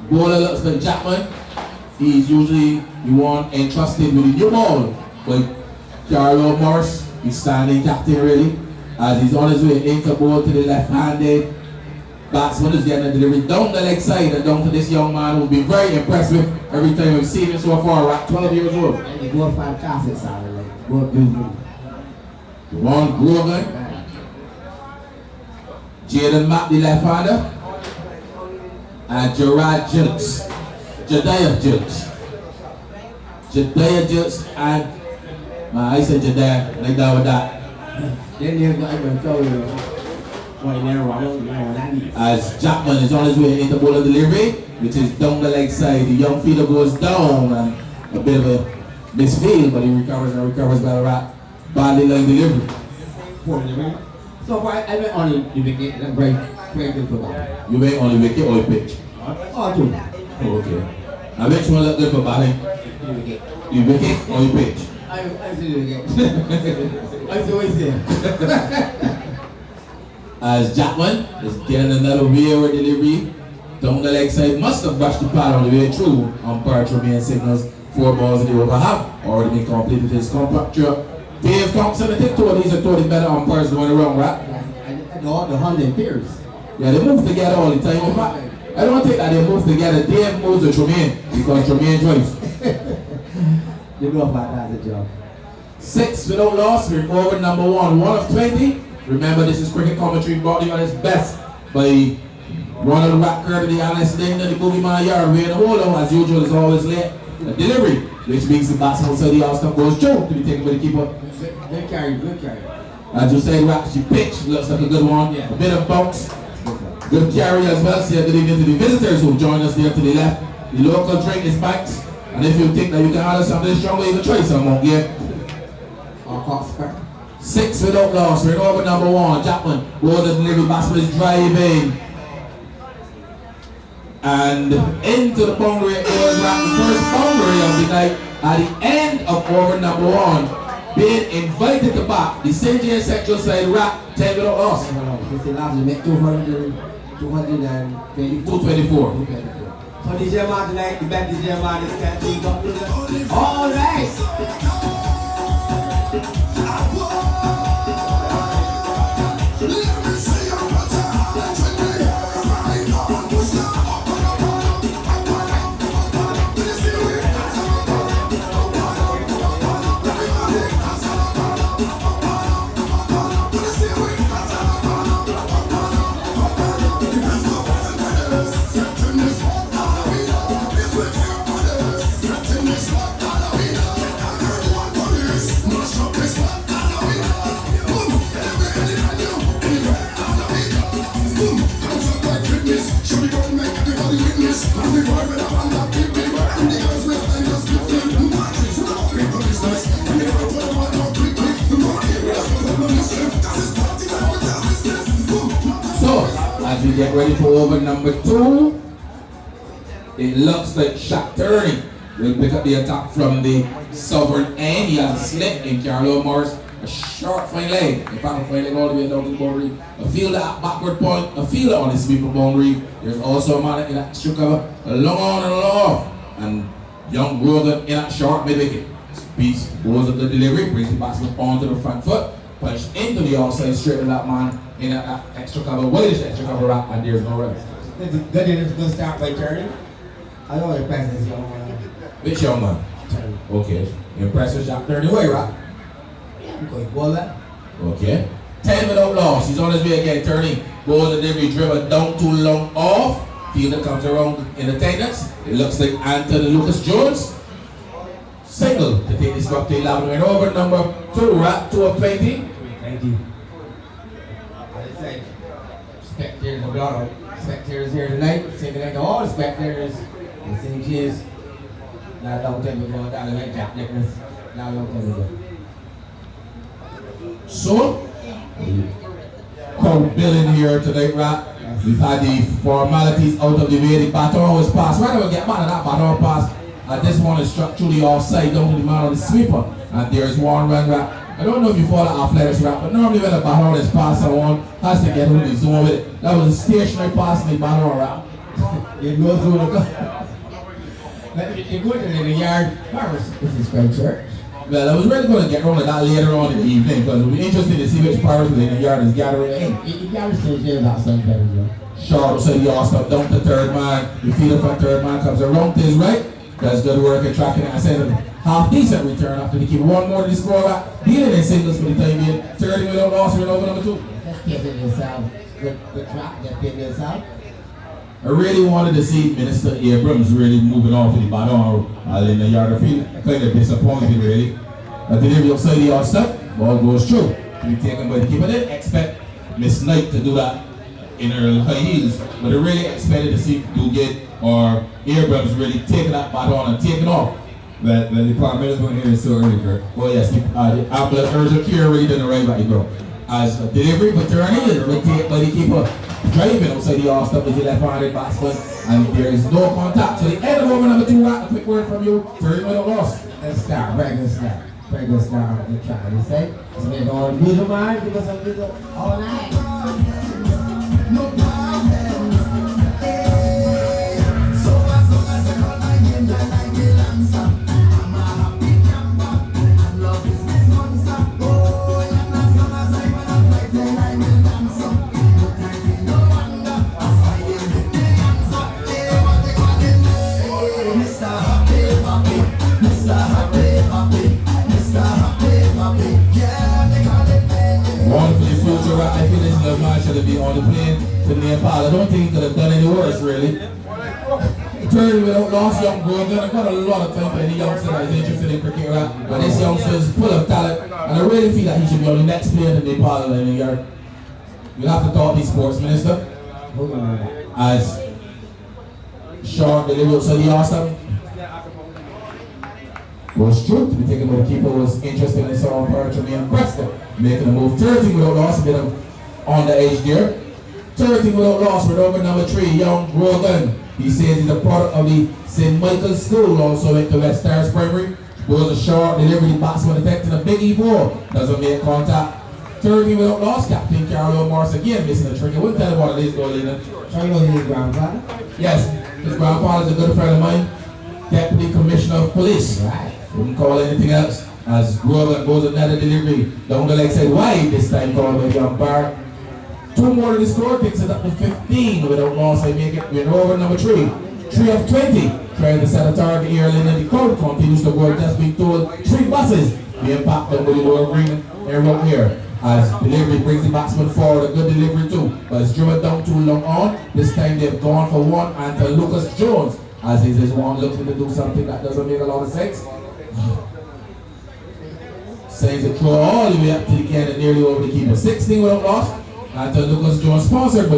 Bowler looks like Jackman. He's usually the one entrusted with the new ball. But Carlo Morris, he's standing captain really. As he's on his way into ball to the left-handed batsman is getting a delivery down the leg side and down to this young man who'll be very impressed with every time we've seen him so far at 12 years old. And he go fantastic, sorry, like, go beautiful. Ron Grogan. Jaden Mack, the left-hander. And Gerard Jilks. Jediah Jilks. Jediah Jilks and I said Jediah, like that with that. Then they've got to tell you as Jackman is on his way into bowler delivery, which is down the leg side. The young fielder goes down and a bit of a misfield, but he recovers and recovers by a rat. Badly line delivery. So far, I went on the wicket and very good for that. You went on the wicket or the pitch? Oh, two. Oh, okay. Now which one look good for batting? The wicket. The wicket or the pitch? I see the wicket. I see what he's saying. As Jackman is getting another wayward delivery down the leg side, must have brushed the pad on the way through. Umpire Tremaine signals 4 balls in the over half. Already been completed his compact. Dave Thompson, I think these are totally better umpires going around, right? I know the 100 peers. Yeah, they move together all the time. In fact, I don't think that they move together. Dave moves with Tremaine because Tremaine drives. You do a fantastic job. 6 without loss. We're over number 1. 1 of 20. Remember, this is cricket commentary brought to you on its best by Ronald Ratker, the honest thing, the boogeyman yard, way in the hole, as usual, is always late. A delivery, which means the batsman outside the outstop goes through to be taken by the keeper. Good carry, good carry. As you say, she pitch, looks like a good one. Yeah. A bit of bounce. Good carry as well. Say good evening to the visitors who join us there to the left. The local drink is backed. And if you think that you can order something stronger, you can try some more, yeah? 6 without loss. We're in over number 1. Jackman, roll the delivery, batsman is driving. And into the boundary it goes right. The first boundary of the night at the end of over number 1. Being invited to bat. The St. James Central side wrap 10 without loss. Since the last we make 224. 224. So DJ man tonight, the best DJ man is catching up. All right. As we get ready for over number 2, it looks like Shaq Turney will pick up the attack from the southern end. He has a slip in Carlo Morris, a short fine leg. In fact, a fine leg all the way down to the boundary. A fielder at backward point, a fielder on the sweeper boundary. There's also a man in that extra cover, a long on and a long off. And young Grogan in that short mid wicket. Beats goes up the delivery, brings the batsman onto the front foot, punch into the offside straight to that man in that extra cover, whitish extra cover wrap, and there's no rest. Good is going to start by turning. I don't want to pass this young man. Which young man? Turning. Okay. Impressed with Jack Turning way, right? Yeah, because bowler. Okay. 10 without loss. He's on his way again. Turning. Goes the delivery, driven down too long off. Fielder comes around in the tightness. It looks like Anthony Lucas Jones. Single to take this up to 11. And over number 2, right? 2 of 20. 20. As I say, spectators of lot of spectators here tonight. Same like all the spectators in St. James. Now long time ago, that like Jack Nicholas. Now long time ago. So, crowd billing here tonight, right? Yes. We've had the formalities out of the way. The baton was passed. Right now we get man of that baton pass. This one is struck through the offside down to the man on the sweeper. And there's one run right. I don't know if you follow athletics rap, but normally when a baton is passed, someone has to get into the zone with it. That was a stationary pass in the baton rap. You go through the you go to the yard first. This is great church. Well, I was really going to get around to that later on in the evening because it would be interesting to see which parish in the yard is gathering in. You gotta say that sometimes, Short so you all stop down to third man. You feel if a third man comes around this right. That's good work in tracking it. I said half decent return after they keep one more to the score back. Dealing in singles for the time being. 30 without loss, we're over number 2. Just get it yourself. The track, just get it yourself. I really wanted to see Minister Abrams really moving off with the baton in the yard of field. Kind of disappointed really. But the delivery outside the offset, ball goes through. To be taken by the keeper. I didn't expect Miss Knight to do that in her high heels, but I really expected to see Duguid or Abrams really taking that baton and taking off. But the department is going here so early, Kurt. Oh yes, the ambulance urgent care really didn't arrive at the ground. As a delivery paternity is retained by the keeper driving outside the off stop with the left-handed batsman, and there is no contact. So the end of over number 2, a quick word from you, 30 without loss. Let's start, regular start. Regular start on the track, you say? So they're going to middle man, give us a middle all night. No problem. So as long as I call my name, then I will answer. I'm a happy camper, and love is my sponsor. Oh, and as long as I wanna fight, then I will dance. But I feel no wonder, as I will get the answer. Hey, what they calling me? Hey, Mr. Happy Happy, Mr. Happy Happy, Mr. Happy Happy. Yeah, they call it me. One for the future, I feel this love man should have been on the plane to Nepal. I don't think he could have done any worse, really. 30 without loss, young Grogan. I've got a lot of time for any youngster that is interested in cricket, right? But this youngster is full of talent, and I really feel that he should be on the next plane in Nepal in the yard. We'll have to talk to the sports minister. As short delivery outside the Austin. Was true to be taken by the keeper, was interested in Sarah Parchamy and Preston. Making a move, 30 without loss, a bit of on the edge there. 30 without loss with over number 3, young Grogan. He says he's a product of the St. Michael's School, also went to West Stars Primary. Was a short delivery, batsman detecting a big E4, doesn't make contact. 30 without loss, Captain Carlo Morris again missing a trick. I wouldn't tell him what it is, Golina. Carlo is his grandfather? Yes, his grandfather is a good friend of mine, Deputy Commissioner of Police. Right. Wouldn't call anything else. As Grogan goes another delivery down the leg side wide, this time called by young Bar. 2 more to the score, takes it up to 15 without loss. I make it, we're over number 3. 3 of 20. Trying to set a target here, and the crowd continues to go. Just being told 3 buses being packed up with the lower green area here. As delivery brings the batsman forward, a good delivery too. But it's driven down too long on. This time they've gone for one, and to Lucas Jones. As is one looking to do something that doesn't make a lot of sense. Sends it throw all the way up to the end and nearly over the keeper. 16 without loss. And to Lucas Jones, sponsored by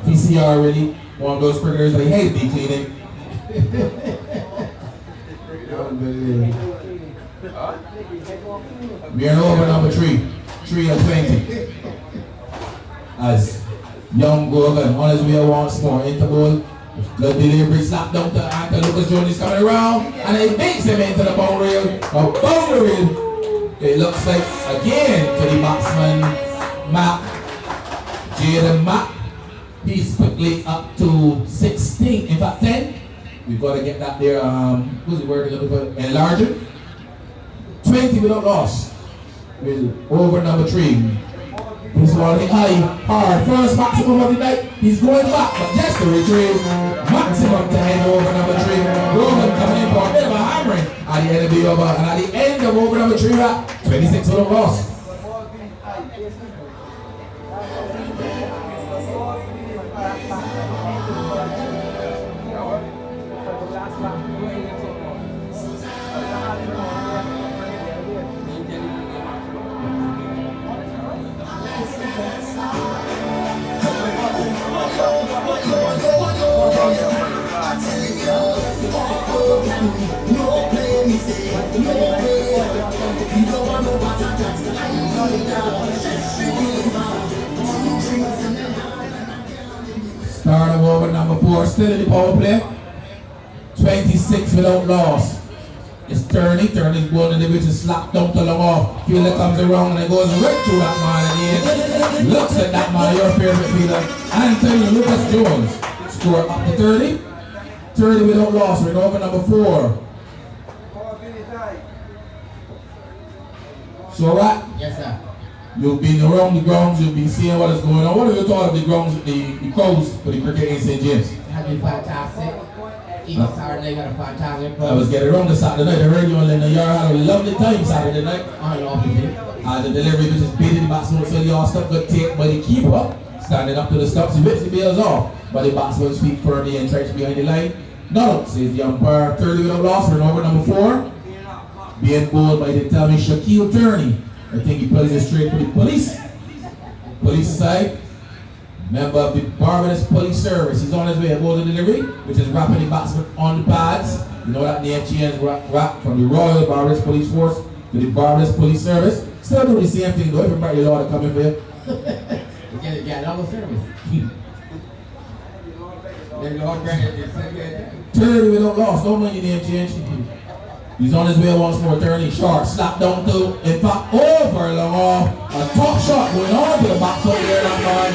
PCR really. One of those cricketers that hate deep cleaning. We are over number 3. 3 of 20. As young Grogan on his way once more into goal. Good delivery, slap down to Anton Lucas Jones is coming around, and it makes him into the bound rail. A bound rail. It looks like again to the batsman, Matt. Jaden Matt. He's quickly up to 16, in fact 10. We've got to get that there, who's the word looking for? Enlarging. 20 without loss. Over number 3. This one the high, hard, first maximum of the night. He's going back, but just to retrieve. Maximum to end over number 3. Roman coming in for a bit of a hammering at the end of the over. And at the end of over number 3, 26 without loss. Start of over number 4, still in the power play. 26 without loss. It's Turney. Turney's going in the which is slapped down to long off. Fielder comes around and it goes right through that man at the end. Looks at that man, your favorite fielder. Anthony Lucas Jones. score up to 30. 30 without loss. We're over number 4. So, right? Yes, sir. You've been around the grounds, you've been seeing what is going on. What have you thought of the grounds, the crowds for the cricket in St. James? Have been fantastic. Even Saturday got a fantastic I was getting around the Saturday night. I heard you on the yard had a lovely time Saturday night. I love it. The delivery was just beating the batsman, so the all stuff got take by the keeper. Standing up to the stops, he whips the bails off. But the batsman's feet firmly entrenched behind the line. Not out, says the umpire. 30 without loss. We're over number 4. Being bowled by the tell me Shaquille Turney. I think he plays it straight for the police. Police side. Member of the Barbados Police Service. He's on his way. Goes to delivery, which is wrapping the batsman on the pads. You know that name change wrap from the Royal Barbados Police Force to the Barbados Police Service. Still do the same thing though. Everybody law to come in for you. Get another service. Then Lord granted this. 30 without loss. Don't know your name change. He's on his way once more, turning short, slap down to, in fact, over long off. A top shot going on to the back foot there, that man.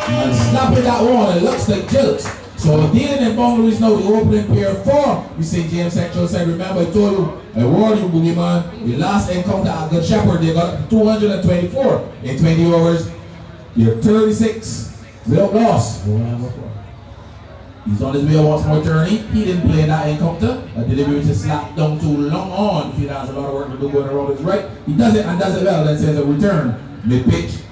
And snapping that one, it looks like jilts. So dealing in boundaries now, the opening pair 4. You see James Central said, remember I told you, I warned you, Boogie Man, the last encounter at Good Shepherd, they got up to 224 in 20 overs. They're 36 without loss. He's on his way once more turning. He didn't play in that encounter. A delivery just slapped down too long on. He has a lot of work to do going around his right. He does it and does it well. That says a return. Mid-pitch.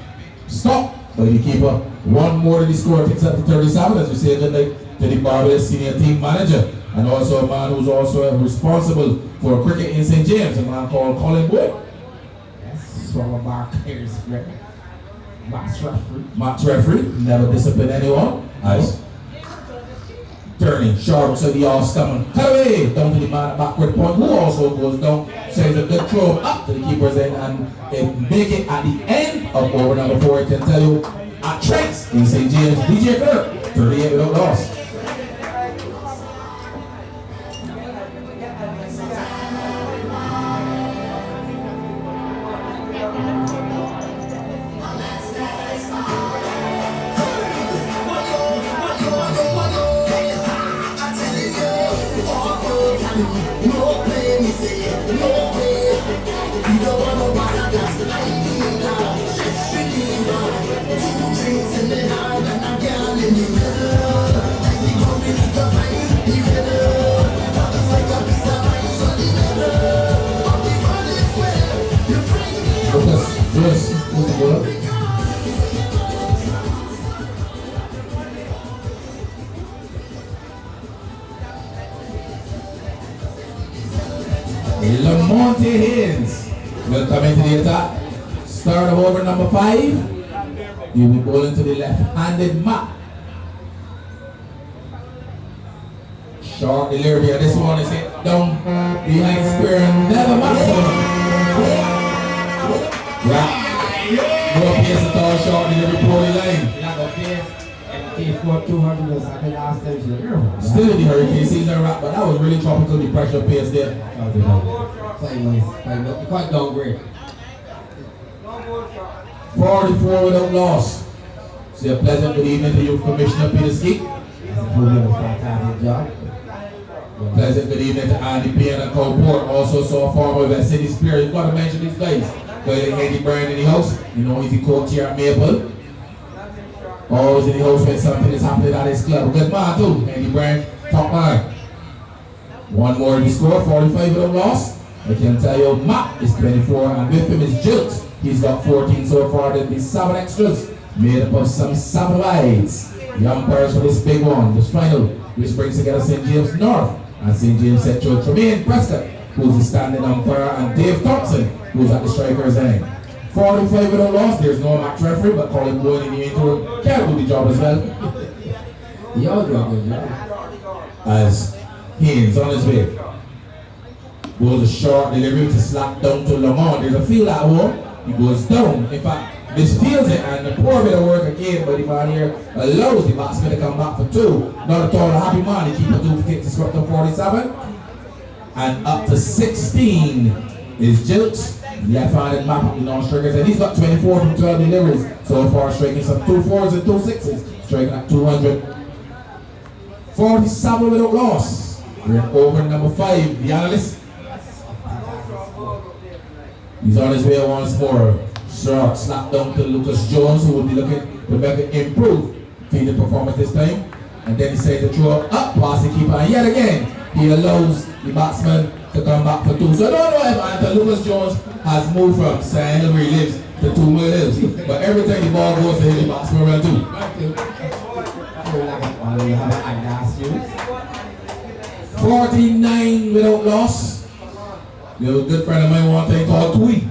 Stop. But the keeper, one more than the score, takes up to 37. As we say good night to the Barbados senior team manager. And also a man who's also responsible for cricket in St. James. A man called Colin Boyd. Yes, former bar players. Match referee. Match referee. Never discipline anyone. Nice. Turning sharp so the all stomach. Cut away down to the man at backward point who also goes down. Sends a good throw up to the keeper's end and it make it at the end of over number 4. I can tell you at Trent in St. James. DJ Kirk, 38 without loss. Lamonte Haynes will come into the attack. Start of over number 5. He'll be bowling to the left-handed Matt. Short delivery. This one is hit down behind square and never maximum. Yeah. No pace at all. Short delivery poorly line. Not no pace. And he scored 200 was at the last stage of the year. Still in the hurricane season wrap, but that was really tropical. The pressure pace there. Playing quite downgrade. 44 without loss. Say a pleasant good evening to you, Commissioner Peter Ski. Fantastic job. Pleasant good evening to Andy Payne and Cole Port. Also saw a former West City Spirit. You've got to mention these guys. Got Eddie Bryan in the house. You know he's the coach here at Maple. Always in the house when something is happening at his club. Good man too, Eddie Bryan, top man. One more to score, 45 without loss. I can tell you Matt is 24 and with him is Jilt. He's got 14 so far. There'll be 7 extras made up of some samurais. The umpires for this big one, this final, which brings together St. James North and St. James Central. Tremaine Prescott, who's the standing umpire, and Dave Thompson, who's at the striker's end. 45 without loss. There's no match referee, but Colin Boyd in the interim can do the job as well. Y'all doing good job. As Haynes on his way. Goes a short delivery to slap down to Lamont. There's a field at home. He goes down. In fact, misfields it and the poor bit of work again by the man here allows the batsman to come back for 2. Not at all a happy man. The keeper 2 to score to 47. And up to 16 is Jilt. Left-handed map up the non-strikers. And he's got 24 from 12 deliveries so far, striking some 2 4s and 2 6s. Striking at 200 47 without loss. We're over number 5, the analyst. He's on his way once more. Short slap down to Lucas Jones, who will be looking to make it improve fielding performance this time. And then he says to throw up past the keeper. And yet again, he allows the batsman to come back for 2. So I don't know if Anthony Lucas Jones has moved from Sand Hill where he lives to 2 Mill Hills. But every time the ball goes to him, the batsman run too. 49 without loss. There's a good friend of mine one time called Tweet.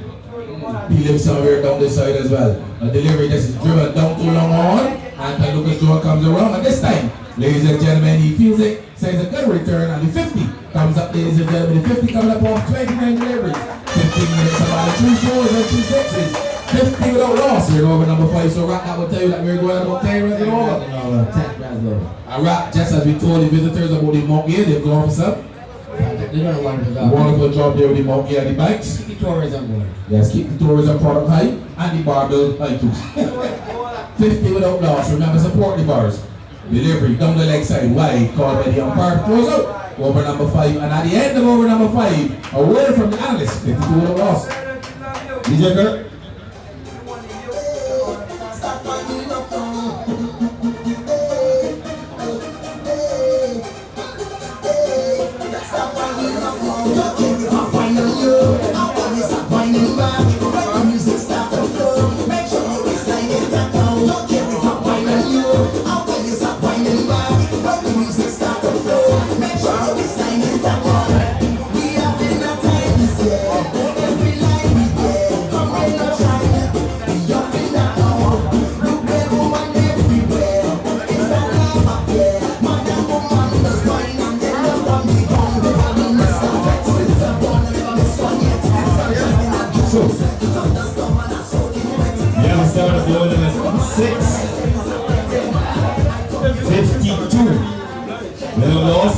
He lives somewhere down this side as well. A delivery that is driven down too long on. Anthony Lucas Jones comes around, and this time, ladies and gentlemen, he feels it, says a good return, and the 50 comes up, ladies and gentlemen. The 50 coming up off 29 deliveries. 15 minutes about 2 4s and 2 6s. 50 without loss. We're over number 5, so Rock, that will tell you that we're going about 10 runs and over. 10 runs over. And Rock, just as we told the visitors about the monkey, they've gone for some. They're doing a wonderful job. Wonderful job there with the monkey and the banks. Keep the tourism going. Yes, keep the tourism product high and the bar bill high too. 50 without loss. Remember, support the bars. Delivery down the leg side, wide, called by the umpire. Close out. Over number 5. And at the end of over number 5, a word from the analyst. 52 without loss. DJ Kurt.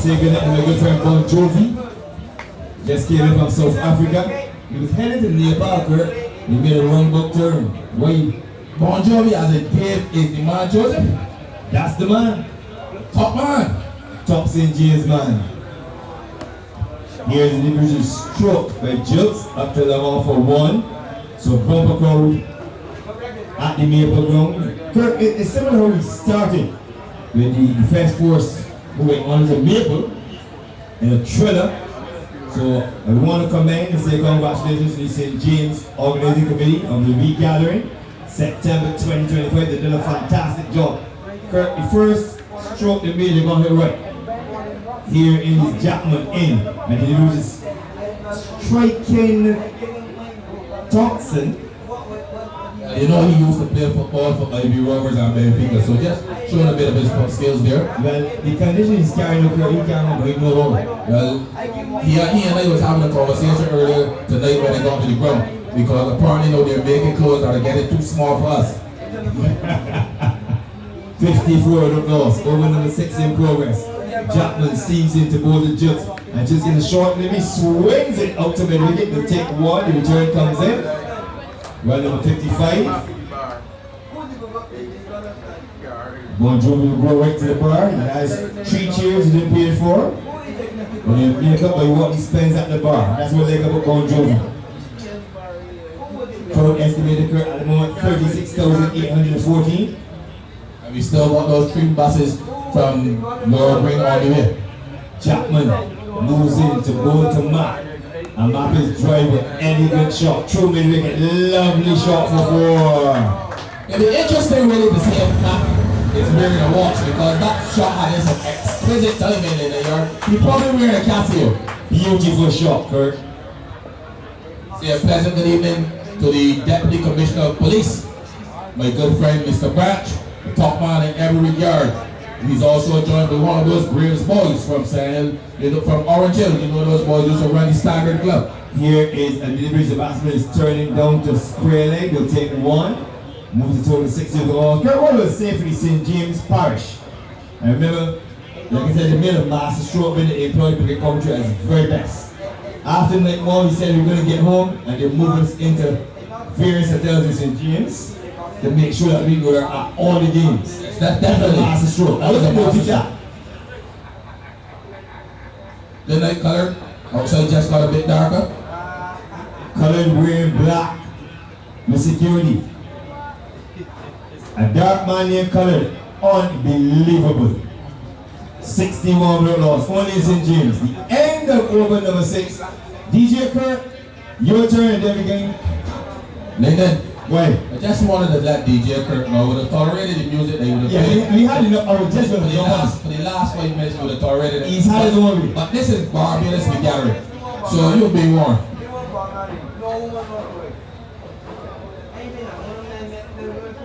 Taking it to my good friend Bon Jovi. Just came in from South Africa. He was headed to Nepal, Kurt. He made a wrong book turn. Why? Bon Jovi as a Dave is the man, Joseph? That's the man. Top man. Top St. James man. Here's the individual stroke by Jukes up to the off for 1. So bumper crowd at the Maple Ground. Kurt, it's similar how we started with the Defense Force who went on the Maple in a thriller. So I want to commend and say congratulations to the St. James Organizing Committee on the regathering, September 2025. They did a fantastic job. Kurt, the first stroke they made, they got it right. Here in the Jackman Inn, and he was striking Thompson. You know he used to play football for Ivy Rovers and Benfica, so just showing a bit of his skills there. Well, the condition is carrying up here, he can't bring no longer. Well, he and I was having a conversation earlier tonight when they got to the ground, because apparently now they're making clothes that are getting too small for us. 54 loss, over number 6 in progress. Jackman seems into both the jets and just in a short limit swings it out to the wicket to take 1. The return comes in. Well, number 55. Bon Jovi will go right to the bar. He has 3 cheers he didn't pay for. But he'll make up by what he spends at the bar. That's what they got about Bon Jovi. Crowd estimated at the moment 36,814. And we still got those 3 buses from Lower Green all the way. Chapman moves in to go to Matt. And Matt is driving elegant shot. True mid wicket, lovely shot for 4. It'll be interesting really to see if Matt is wearing a watch, because that shot had some exquisite timing in the yard. He probably wearing a Casio. Beautiful shot, Kurt. Say a pleasant good evening to the Deputy Commissioner of Police, my good friend Mr. Branch, the top man in every regard. He's also joined by one of those greatest boys from Sand Hill, from Orange Hill. You know those boys used to run the Standard Club. Here is a delivery. The batsman is turning down to square leg. They'll take 1. Moves the total 6 years old. Kurt, what was safe for the St. James Parish? I remember, like I said, they made a master stroke when they employed cricket commentary as very best. After night 1, he said we're going to get home and they move us into various hotels in St. James to make sure that we go there at all the games. That's definitely master stroke. That was a master shot. The night color, outside just got a bit darker. Colored wearing black with security. A dark man named Colored. Unbelievable. 61 blood loss. Only in St. James. The end of over number 6. DJ Kurt, your turn in every game. Lyndon, Why? I just wanted to let DJ Kirk know, would have tolerated the music they would have Yeah, played. we had enough. I was just going to jump on. For the last 5 minutes, we would have tolerated it. He's had his own way. But this is Barbados we gathering. So you'll be warned.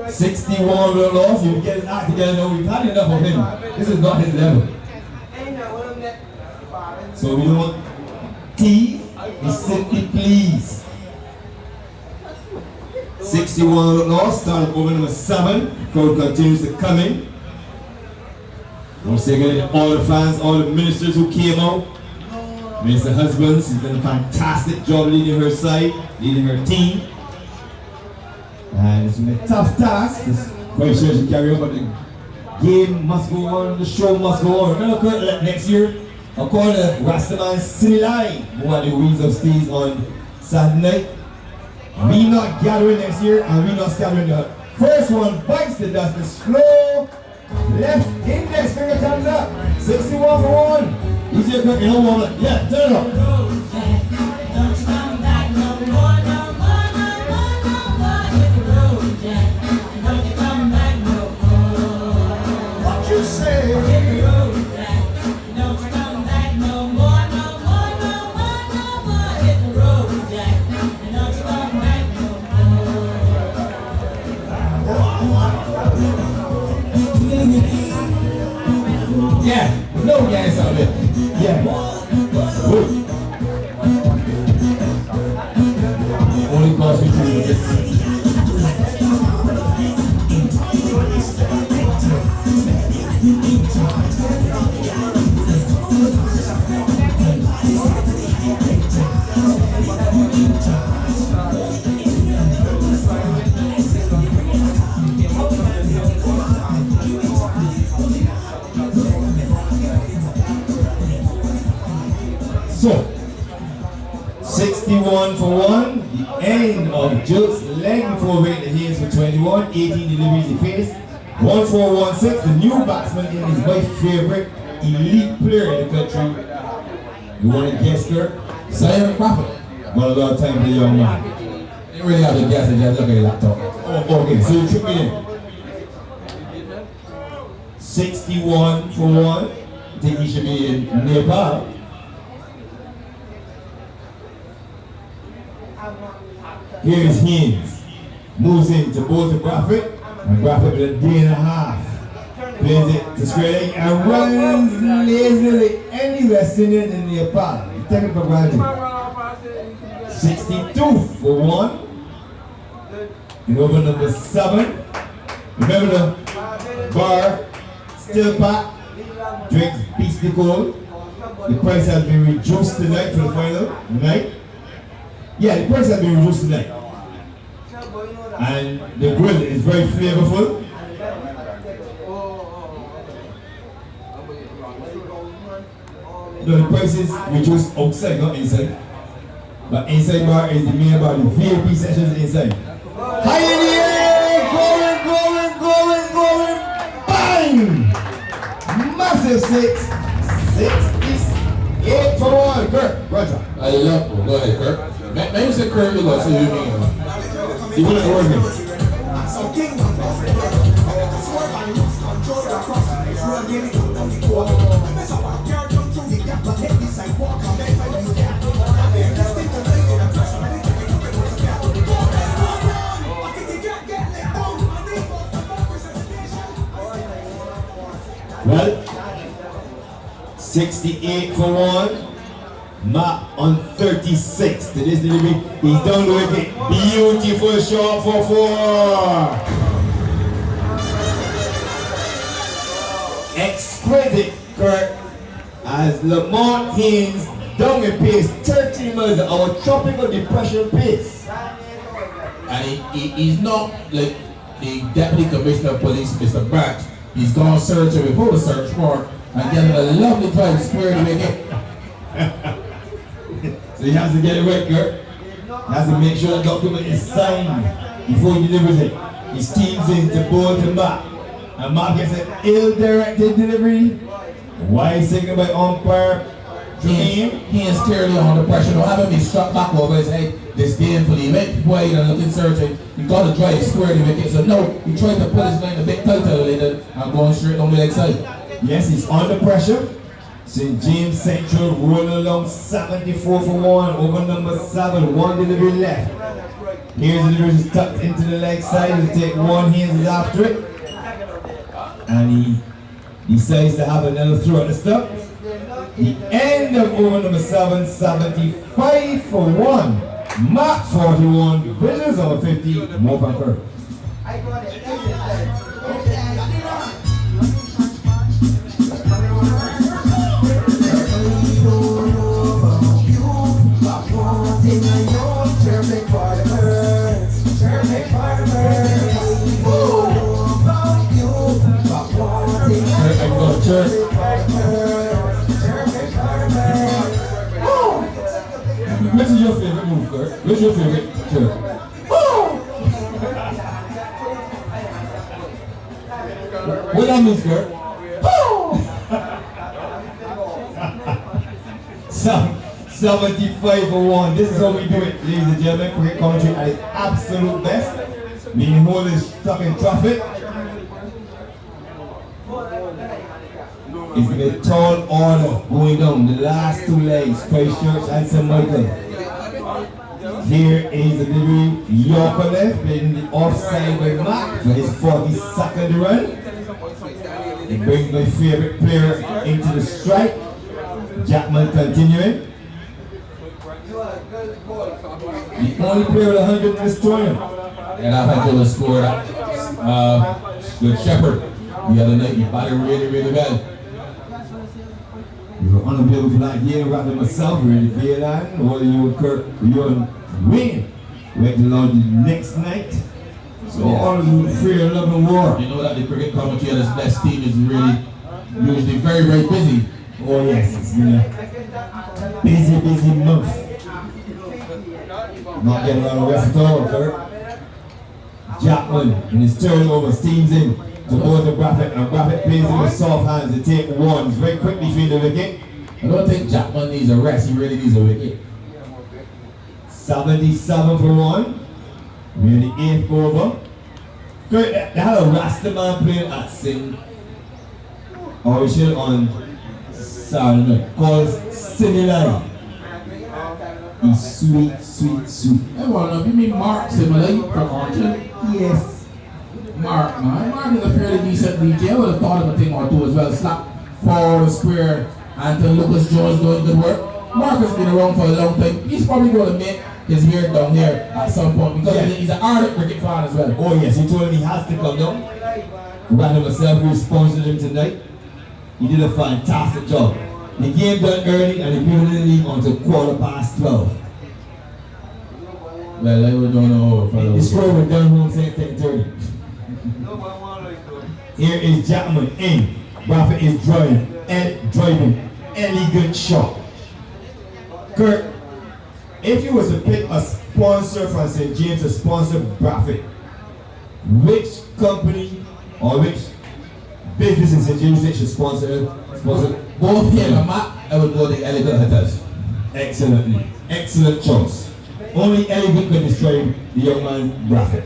61 blood loss. You get his act together now. We've had enough of him. This is not his level. So we don't tease. We simply please. 61 loss. Started over number 7. Crowd continues to come in. Once again, all the fans, all the ministers who came out. Minister Husbands, she's done a fantastic job leading her side, leading her team. And it's been a tough task. It's quite sure she carry on, but the game must go on, the show must go on. Remember, Kurt, next year, I'll call the Rastaman City Line, who are the Wings of Steeds on Saturday night. We not gathering next year, and we not scattering. The first one bites the dust, the slow left index finger comes up. 61 for 1. Easier Kurt, you know what? Yeah, turn it up. Yeah, no gas out there. Yeah. Woo. Only cause we do this. So, 61 for 1, the end of Jokes leg before weighing the hands for 21, 18 deliveries the face, 1416, the new batsman in is my favorite elite player in the country. You want to guess, Kurt? Simon Prophet. Got a lot of time for the young man. You really have to guess and just look at your laptop. Oh, okay, so you trick me in. 61 for 1, I think he should be in Nepal. Here is Haynes. Moves in to bowl to Bradford. And Bradford with a day and a half. Plays it to square leg and runs lazily anywhere sitting in Nepal. You take it for granted. 62 for 1. And over number 7. Remember the bar, still packed, drinks beastly cold. The price has been reduced tonight for the final night. Yeah, the price has been reduced tonight. And the grill is very flavorful. No, the price is reduced outside, not inside. But inside bar is the main bar, the VIP sessions inside. High in the air! Going! Bang! Massive 68 for 1. Kurt, Roger. I love it. Go ahead, Kirk. Maybe say Kirk, you go see you mean. You want to work me? Well, 68 for 1. Mark on 36 to this delivery. He's done with it. Beautiful shot for 4. Exquisite, Kurt. As Lamont Haynes down in pace, 13 miles an hour, tropical depression pace. And he's not like the Deputy Commissioner of Police, Mr. Branch. He's gone searching before the search warrant and getting a lovely time squared away again. So he has to get it right, Kurt. He has to make sure the document is signed before he delivers it. He steams into board to Mark. And Mark gets an ill-directed delivery. Wide signal by umpire. He is clearly under pressure. Don't have him be struck back over his head disdainfully. He went wide and looking searching. He got to drive square the wicket. So no, he tried to pull his line a bit tighter later and going straight on the leg side. Yes, he's under pressure. St. James Central rolling along 74 for 1 over number 7. 1 delivery left. Here's the delivery tucked into the leg side. He'll take one hands after it. And he decides to have another throw at the stop. The end of over number 7, 75 for 1. Mark 41, Visions over 50, more from Kirk. Which is your favorite move, Kurt? Which is your favorite chirp? What that means, Kurt? 75 for 1. This is how we do it, ladies and gentlemen. Cricket commentary at its absolute best. Meaning hold is stuck in traffic. It's been a tall order going down the last two legs, Christchurch and St. Michael. Here is the delivery, Yorker left, playing the offside by Mac for his 42nd run. He brings my favorite player into the strike. Jackman continuing. The only player with 100 in this tournament. And I've had to score with Shepherd the other night. He batted really, really well. You were unavailable for that game rather myself, really Bayline, or you and Kirk, you and Wayne went along the next night. So all of you fear, love and war. You know that the cricket commentary of this best team is really usually very, very busy. Oh yes, it's been a busy month. Not getting a lot of rest at all, Kirk. Jackman in his turnover steams in to board the Braffett, and Braffett plays in with soft hands to take ones very quickly between the wicket. I don't think Jackman needs a rest, he really needs a wicket. 77 for 1. We're in the 8th over. They had a Rastaman playing at St. Orchard on Saturday night called Sinilai. He's sweet. Hey, well, now, you mean Mark Similay from Orchard? Yes. Mark is a fairly decent DJ. I would have thought of a thing or two as well. Slap forward the square until Lucas Jones doing good work. Mark has been around for a long time. He's probably going to make his way down here at some point because he's an ardent cricket fan as well. Oh yes, he told him he has to come down. Random myself, who sponsored him tonight. He did a fantastic job. The game done early and the people didn't leave until 12:15. Well, I don't know. The score went down home saying 10:30. Here is Jackman in. Braffett is driving. Elegant shot. Kurt, if you was to pick a sponsor from St. James to sponsor Braffett, which company or which business in St. James should sponsor? Both him and Matt, I would go the Elegant Hitters. Excellent choice. Only Elegant could destroy the young man Braffett.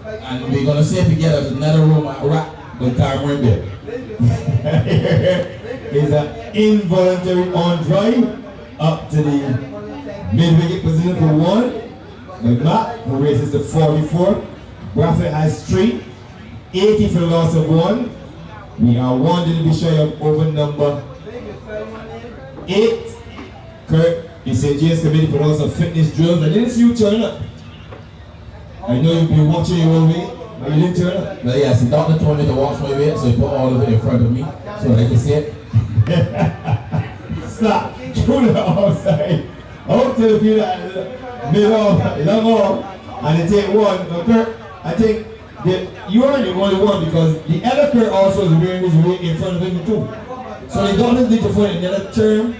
And we're going to see if we get us another room at Rack with Cameron there. Is an involuntary on drive up to the mid-wicket position for 1. By Matt, who races to 44. Braffett has 3. 80 for the loss of 1. We are 1 delivery shy of over number 8. Kurt, the St. James Committee put on some fitness drills. I didn't see you turn up. I know you've been watching your own way, but you didn't turn up. Well, yes, the doctor told me to watch my weight, so he put all of it in front of me so I can see it. Slap through the outside. Out to the field at mid-off, long off, and they take 1. But Kurt, I think that you are the only one because the other Kurt also is wearing his weight in front of him too. So they don't need to find another term